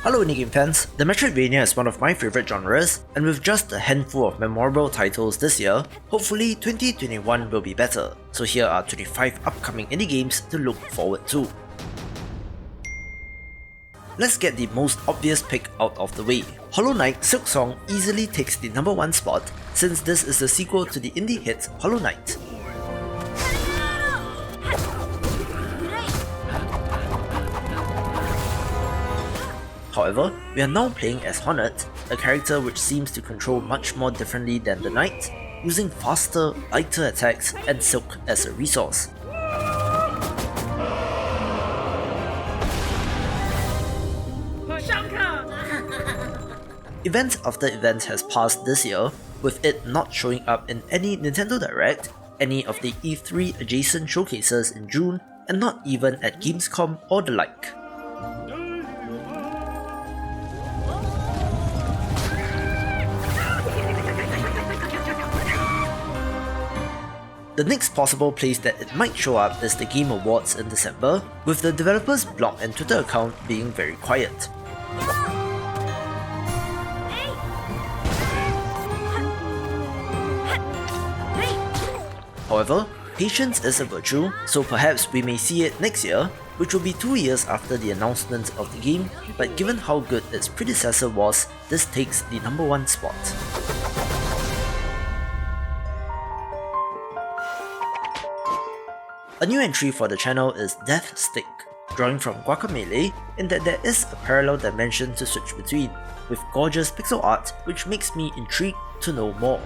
Hello indie game fans, the Metroidvania is one of my favourite genres, and with just a handful of memorable titles this year, hopefully 2021 will be better. So here are 25 upcoming indie games to look forward to. Let's get the most obvious pick out of the way. Hollow Knight Silksong easily takes the number 1 spot, since this is the sequel to the indie hit Hollow Knight. However, we are now playing as Honnet, a character which seems to control much more differently than the Knight, using faster, lighter attacks and silk as a resource. Event after event has passed this year, with it not showing up in any Nintendo Direct, any of the E3 adjacent showcases in June, and not even at Gamescom or the like. The next possible place that it might show up is the Game Awards in December, with the developer's blog and Twitter account being very quiet. However, patience is a virtue, so perhaps we may see it next year, which will be 2 years after the announcement of the game, but given how good its predecessor was, this takes the number 1 spot. A new entry for the channel is DeathStick, drawing from Guacamelee in that there is a parallel dimension to switch between, with gorgeous pixel art which makes me intrigued to know more.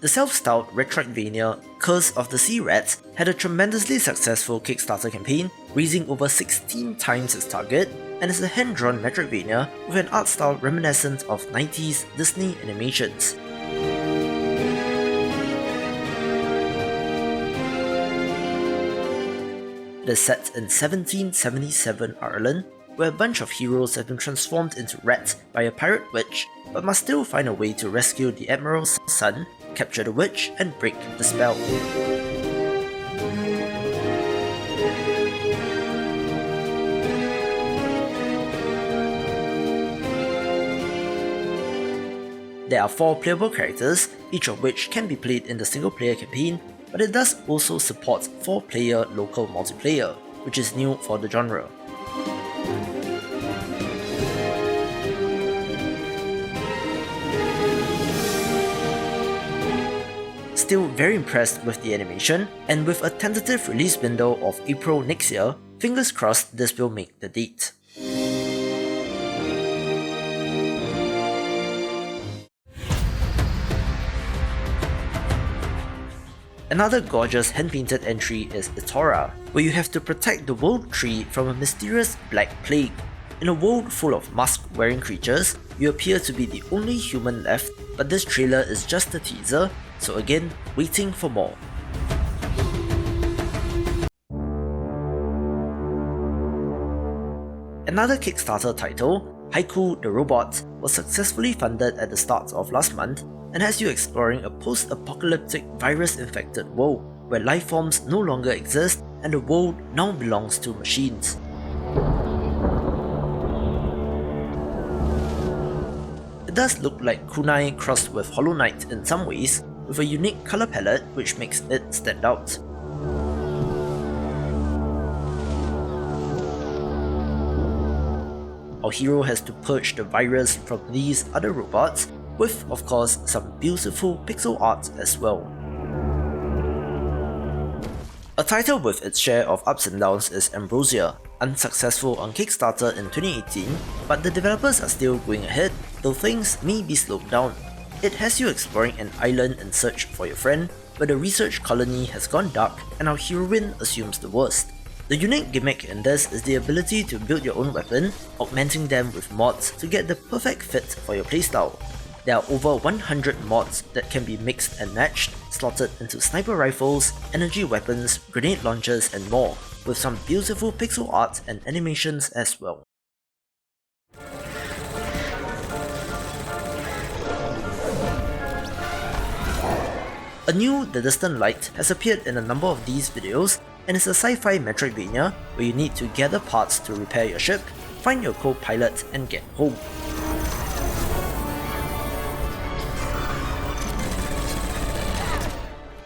The self-styled Metroidvania Curse of the Sea Rats had a tremendously successful Kickstarter campaign, raising over 16 times its target, and is a hand-drawn Metroidvania with an art style reminiscent of 90s Disney animations. It is set in 1777 Ireland, where a bunch of heroes have been transformed into rats by a pirate witch, but must still find a way to rescue the Admiral's son, capture the witch, and break the spell. There are 4 playable characters, each of which can be played in the single-player campaign, but it does also support 4-player local multiplayer, which is new for the genre. Still very impressed with the animation, and with a tentative release window of April next year, fingers crossed this will make the date. Another gorgeous hand-painted entry is ITORAH, where you have to protect the world tree from a mysterious black plague. In a world full of mask-wearing creatures, you appear to be the only human left, but this trailer is just a teaser, so again, waiting for more. Another Kickstarter title, Haiku the Robot, was successfully funded at the start of last month and has you exploring a post-apocalyptic virus-infected world where life forms no longer exist and the world now belongs to machines. It does look like Kunai crossed with Hollow Knight in some ways, with a unique colour palette which makes it stand out. Our hero has to purge the virus from these other robots, with of course some beautiful pixel art as well. A title with its share of ups and downs is Ambrosia, unsuccessful on Kickstarter in 2018, but the developers are still going ahead, though things may be slowed down. It has you exploring an island in search for your friend, where the research colony has gone dark and our heroine assumes the worst. The unique gimmick in this is the ability to build your own weapon, augmenting them with mods to get the perfect fit for your playstyle. There are over 100 mods that can be mixed and matched, slotted into sniper rifles, energy weapons, grenade launchers and more, with some beautiful pixel art and animations as well. Anew, the Distant Light has appeared in a number of these videos and is a sci-fi Metroidvania where you need to gather parts to repair your ship, find your co-pilot and get home.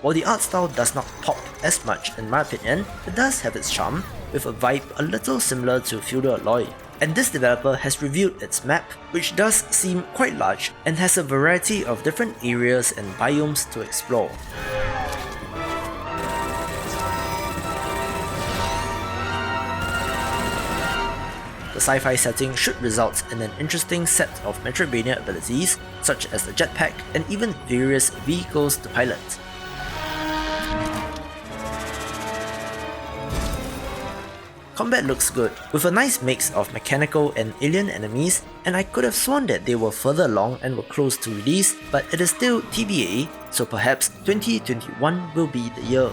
While the art style does not pop as much in my opinion, it does have its charm, with a vibe a little similar to Feudal Alloy. And this developer has revealed its map, which does seem quite large and has a variety of different areas and biomes to explore. The sci-fi setting should result in an interesting set of Metroidvania abilities, such as the jetpack and even various vehicles to pilot. Combat looks good, with a nice mix of mechanical and alien enemies, and I could have sworn that they were further along and were close to release, but it is still TBA, so perhaps 2021 will be the year.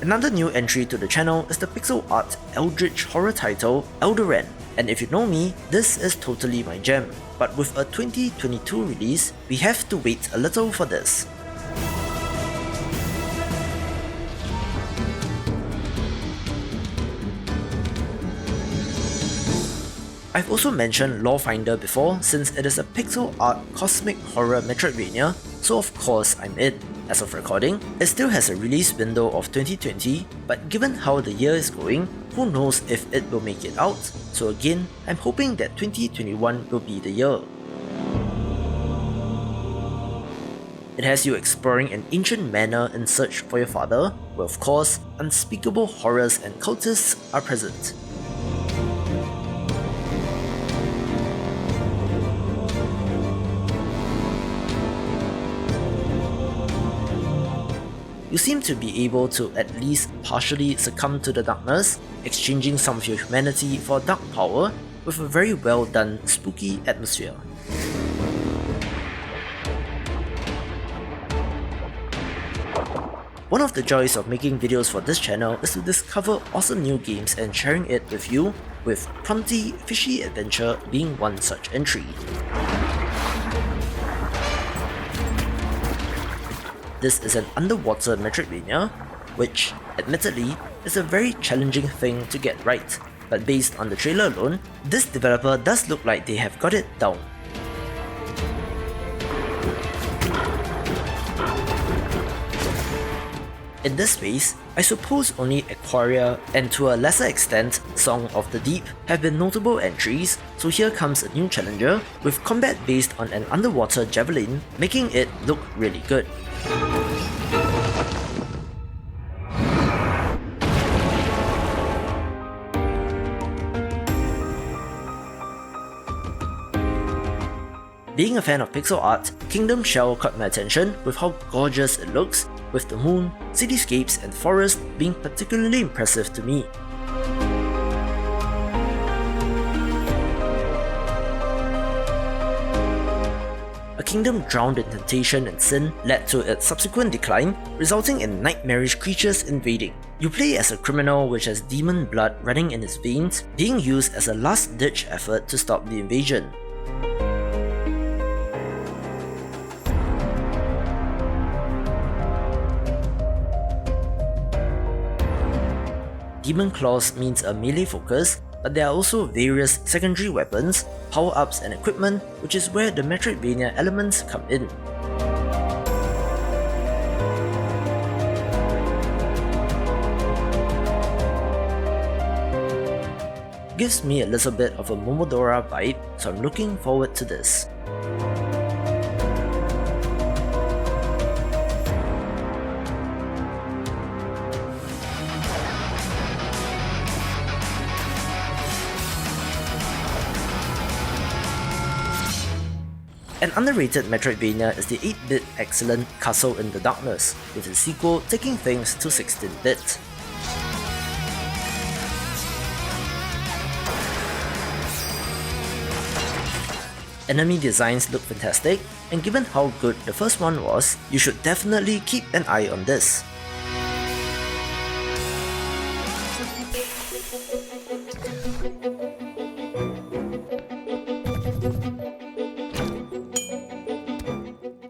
Another new entry to the channel is the pixel art eldritch horror title Elderand, and if you know me, this is totally my jam. But with a 2022 release, we have to wait a little for this. I've also mentioned Lawfinder before since it is a pixel art cosmic horror Metroidvania, so of course I'm in. As of recording, it still has a release window of 2020, but given how the year is going, who knows if it will make it out, so again, I'm hoping that 2021 will be the year. It has you exploring an ancient manor in search for your father, where of course, unspeakable horrors and cultists are present. You seem to be able to at least partially succumb to the darkness, exchanging some of your humanity for dark power with a very well done spooky atmosphere. One of the joys of making videos for this channel is to discover awesome new games and sharing it with you, with Pronty Fishy Adventure being one such entry. This is an underwater Metroidvania, which, admittedly, is a very challenging thing to get right, but based on the trailer alone, this developer does look like they have got it down. In this space, I suppose only ITORAH and to a lesser extent Song of the Deep have been notable entries, so here comes a new challenger with combat based on an underwater javelin, making it look really good. Being a fan of pixel art, Kingdom Shell caught my attention with how gorgeous it looks, with the moon, cityscapes and forest being particularly impressive to me. A kingdom drowned in temptation and sin led to its subsequent decline, resulting in nightmarish creatures invading. You play as a criminal which has demon blood running in his veins, being used as a last-ditch effort to stop the invasion. Demon Claws means a melee focus, but there are also various secondary weapons, power-ups and equipment, which is where the Metroidvania elements come in. Gives me a little bit of a Momodora vibe, so I'm looking forward to this. An underrated Metroidvania is the 8-bit excellent Castle in the Darkness, with its sequel taking things to 16-bit. enemy designs look fantastic, and given how good the first one was, you should definitely keep an eye on this.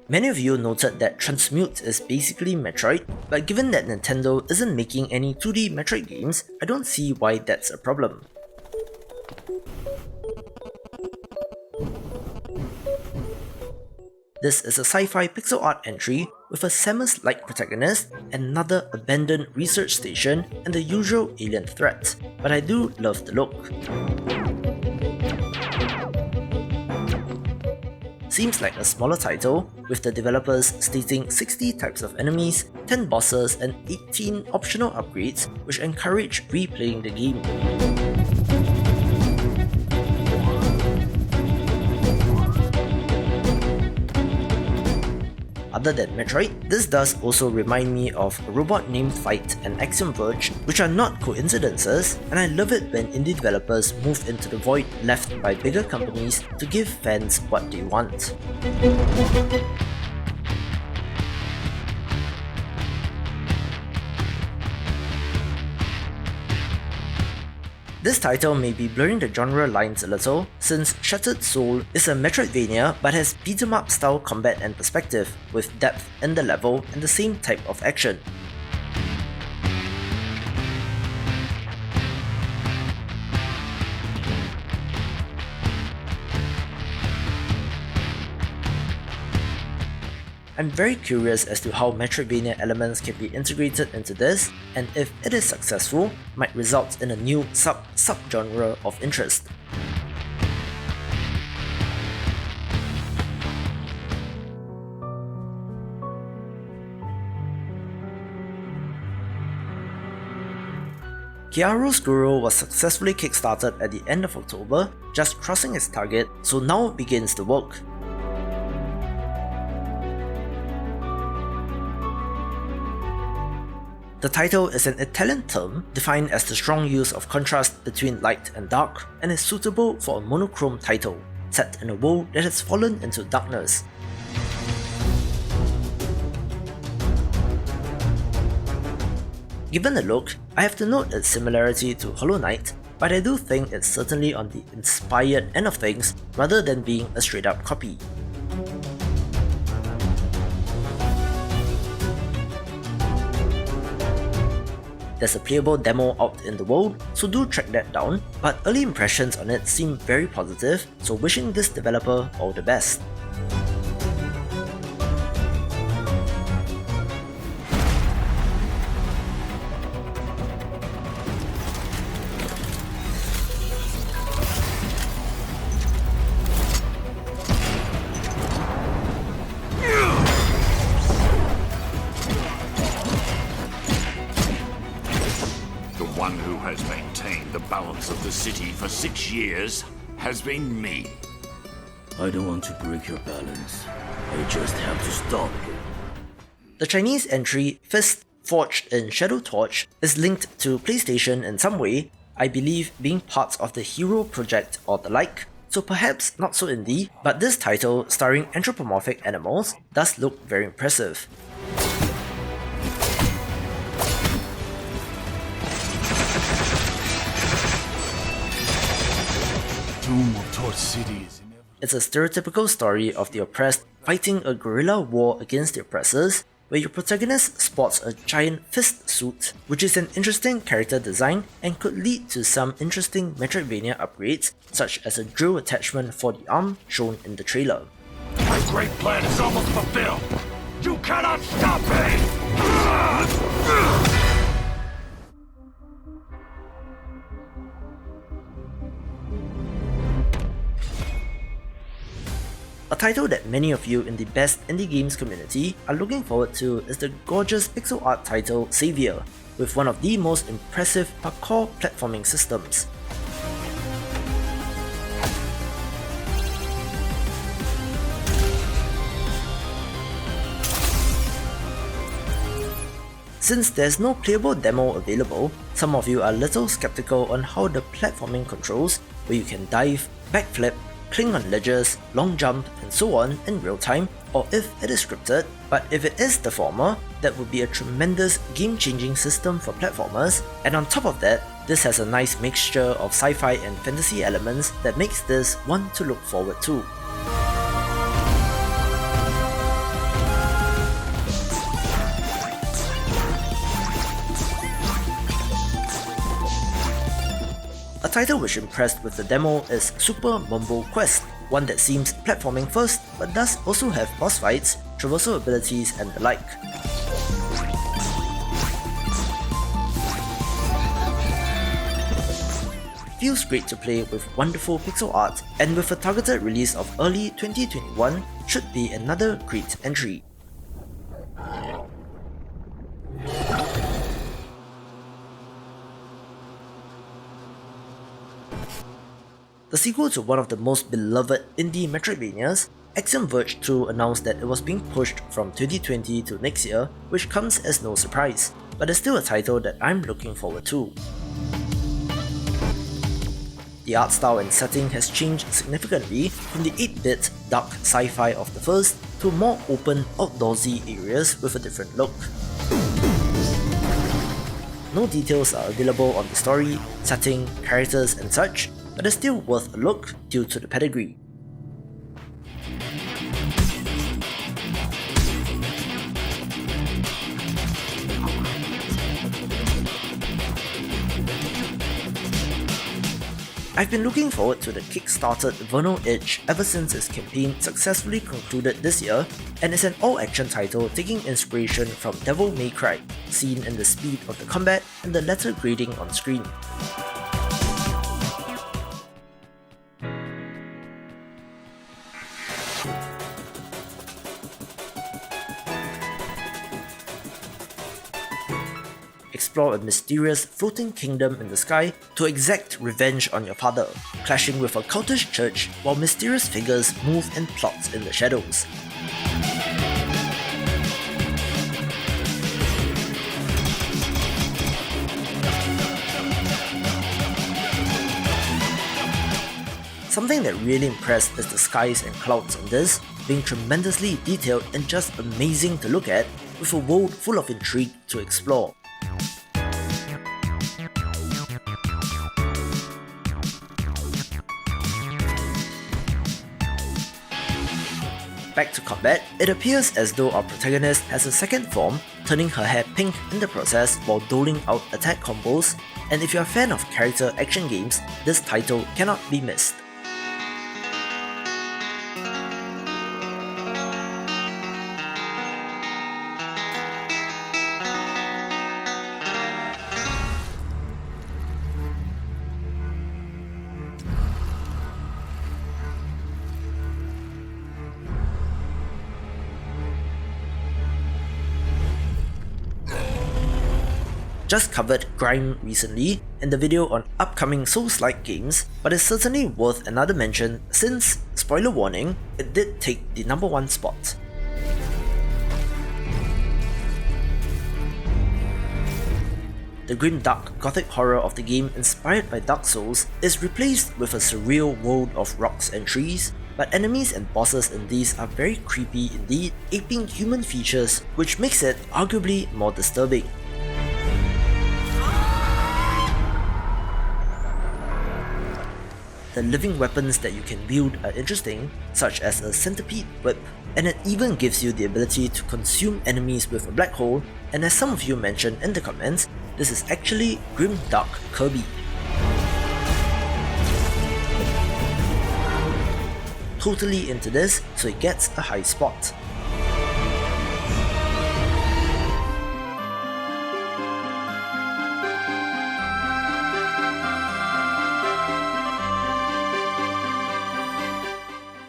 Many of you noted that Transmute is basically Metroid, but given that Nintendo isn't making any 2D Metroid games, I don't see why that's a problem. This is a sci-fi pixel art entry with a Samus-like protagonist, another abandoned research station, and the usual alien threat, but I do love the look. Seems like a smaller title, with the developers stating 60 types of enemies, 10 bosses, and 18 optional upgrades which encourage replaying the game. Other than Metroid, this does also remind me of A Robot Named Fight and Axiom Verge, which are not coincidences, and I love it when indie developers move into the void left by bigger companies to give fans what they want. This title may be blurring the genre lines a little, since Shattered Soul is a Metroidvania but has beat-em-up style combat and perspective, with depth in the level and the same type of action. I'm very curious as to how Metroidvania elements can be integrated into this, and if it is successful, might result in a new sub-genre of interest. Chiaroscuro was successfully kickstarted at the end of October, just crossing its target, so now begins the work. The title is an Italian term defined as the strong use of contrast between light and dark, and is suitable for a monochrome title, set in a world that has fallen into darkness. Given the look, I have to note its similarity to Hollow Knight, but I do think it's certainly on the inspired end of things rather than being a straight up copy. There's a playable demo out in the world, so do track that down, but early impressions on it seem very positive, so wishing this developer all the best. One who has maintained the balance of the city for 6 years has been me. I don't want to break your balance. I just have to stop you. The Chinese entry, Fist Forged in Shadow Torch, is linked to PlayStation in some way, I believe being part of the Hero Project or the like, so perhaps not so indie, but this title, starring anthropomorphic animals, does look very impressive. It's a stereotypical story of the oppressed fighting a guerrilla war against the oppressors, where your protagonist sports a giant fist suit, which is an interesting character design and could lead to some interesting Metroidvania upgrades, such as a drill attachment for the arm shown in the trailer. My great plan is almost fulfilled! You cannot stop me! A title that many of you in the best indie games community are looking forward to is the gorgeous pixel art title Savior, with one of the most impressive parkour platforming systems. Since there's no playable demo available, some of you are a little skeptical on how the platforming controls, where you can dive, backflip, cling on ledges, long jump, and so on in real time, or if it is scripted, but if it is the former, that would be a tremendous game-changing system for platformers, and on top of that, this has a nice mixture of sci-fi and fantasy elements that makes this one to look forward to. A title which impressed with the demo is Super Mumbo Quest, one that seems platforming first but does also have boss fights, traversal abilities and the like. Feels great to play with wonderful pixel art, and with a targeted release of early 2021, should be another great entry. The sequel to one of the most beloved indie Metroidvanias, Axiom Verge 2 announced that it was being pushed from 2020 to next year, which comes as no surprise, but is still a title that I'm looking forward to. The art style and setting has changed significantly from the 8-bit dark sci-fi of the first to more open, outdoorsy areas with a different look. No details are available on the story, setting, characters and such, but is still worth a look due to the pedigree. I've been looking forward to the kickstarted Vernal Edge ever since its campaign successfully concluded this year, and is an all-action title taking inspiration from Devil May Cry, seen in the speed of the combat and the letter grading on screen. Explore a mysterious floating kingdom in the sky to exact revenge on your father, clashing with a cultish church while mysterious figures move and plot in the shadows. Something that really impressed is the skies and clouds in this, being tremendously detailed and just amazing to look at, with a world full of intrigue to explore. Back to combat, it appears as though our protagonist has a second form, turning her hair pink in the process while doling out attack combos, and if you're a fan of character action games, this title cannot be missed. Just covered Grime recently in the video on upcoming Souls-like games, but it's certainly worth another mention since, spoiler warning, it did take the number 1 spot. The grim dark gothic horror of the game inspired by Dark Souls is replaced with a surreal world of rocks and trees, but enemies and bosses in these are very creepy indeed, aping human features, which makes it arguably more disturbing. The living weapons that you can wield are interesting, such as a centipede whip, and it even gives you the ability to consume enemies with a black hole, and as some of you mentioned in the comments, this is actually Grim Dark Kirby. Totally into this, so it gets a high spot.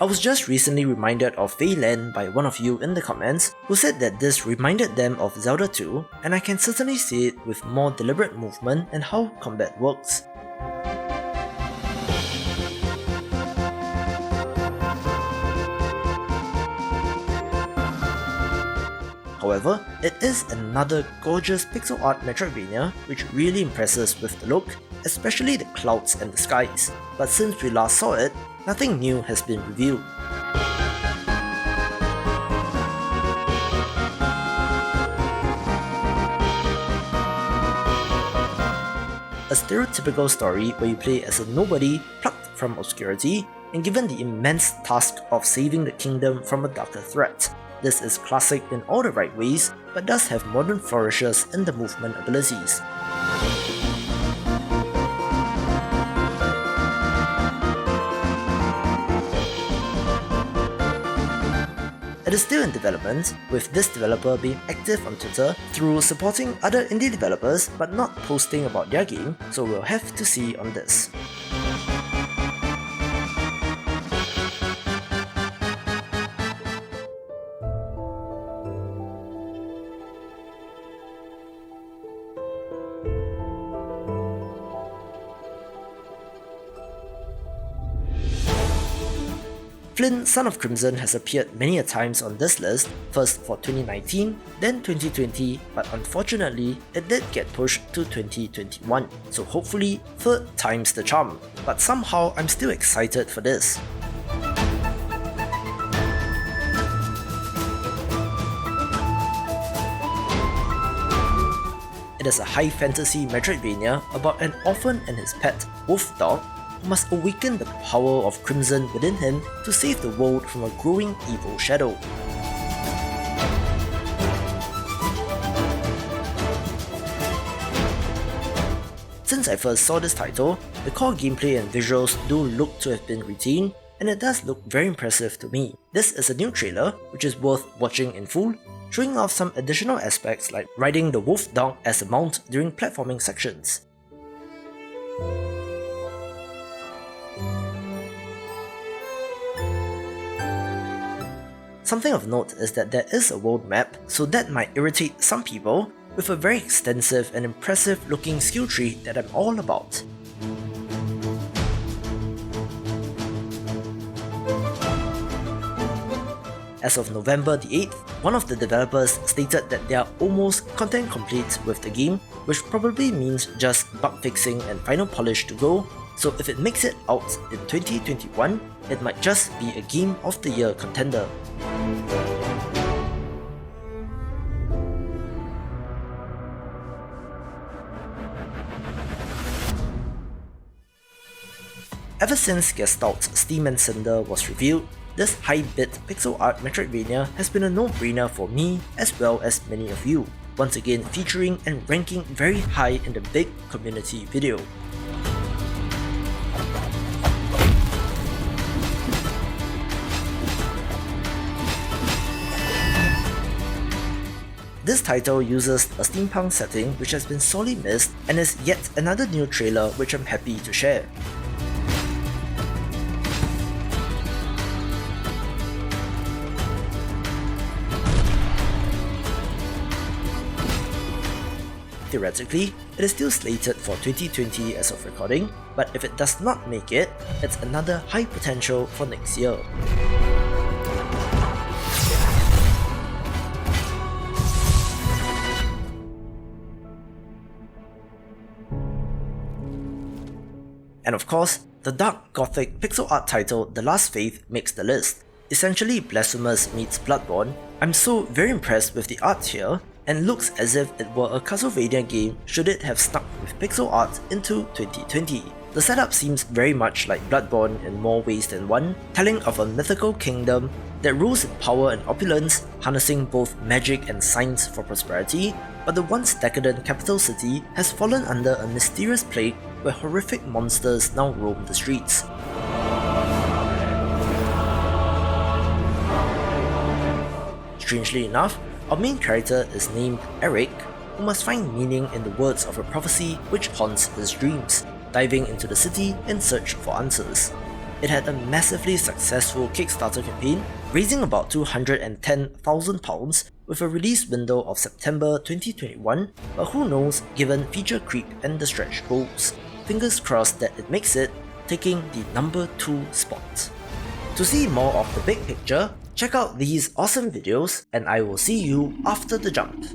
I was just recently reminded of f.k.a. by one of you in the comments, who said that this reminded them of Zelda 2, and I can certainly see it with more deliberate movement and how combat works. However, it is another gorgeous pixel art Metroidvania which really impresses with the look, especially the clouds and the skies. But since we last saw it, nothing new has been revealed. A stereotypical story where you play as a nobody plucked from obscurity and given the immense task of saving the kingdom from a darker threat. This is classic in all the right ways, but does have modern flourishes in the movement abilities. It is still in development, with this developer being active on Twitter through supporting other indie developers but not posting about their game, so we'll have to see on this. Flynn, Son of Crimson has appeared many a times on this list, first for 2019, then 2020, but unfortunately, it did get pushed to 2021, so hopefully, third time's the charm. But somehow, I'm still excited for this. It is a high fantasy Metroidvania about an orphan and his pet, Wolf Dog, who must awaken the power of Crimson within him to save the world from a growing evil shadow. Since I first saw this title, the core gameplay and visuals do look to have been retained, and it does look very impressive to me. This is a new trailer, which is worth watching in full, showing off some additional aspects like riding the wolf dog as a mount during platforming sections. Something of note is that there is a world map, so that might irritate some people, with a very extensive and impressive looking skill tree that I'm all about. As of November the 8th, one of the developers stated that they are almost content complete with the game, which probably means just bug fixing and final polish to go, so if it makes it out in 2021, it might just be a Game of the Year contender. Ever since Gestalt Steam and Cinder was revealed, this high-bit pixel art Metroidvania has been a no-brainer for me as well as many of you, once again featuring and ranking very high in the big community video. This title uses a steampunk setting which has been sorely missed and is yet another new trailer which I'm happy to share. Theoretically, it is still slated for 2020 as of recording, but if it does not make it, it's another high potential for next year. And of course, the dark gothic pixel art title The Last Faith makes the list. Essentially Blasphemous meets Bloodborne. I'm so very impressed with the art here, and looks as if it were a Castlevania game should it have stuck with pixel art into 2020. The setup seems very much like Bloodborne in more ways than one, telling of a mythical kingdom that rules in power and opulence, harnessing both magic and science for prosperity, but the once decadent capital city has fallen under a mysterious plague where horrific monsters now roam the streets. Strangely enough, our main character is named Eric, who must find meaning in the words of a prophecy which haunts his dreams, diving into the city in search for answers. It had a massively successful Kickstarter campaign, raising about £210,000 with a release window of September 2021, but who knows given feature creep and the stretch goals. Fingers crossed that it makes it, taking the number 2 spot. To see more of the big picture, check out these awesome videos, and I will see you after the jump.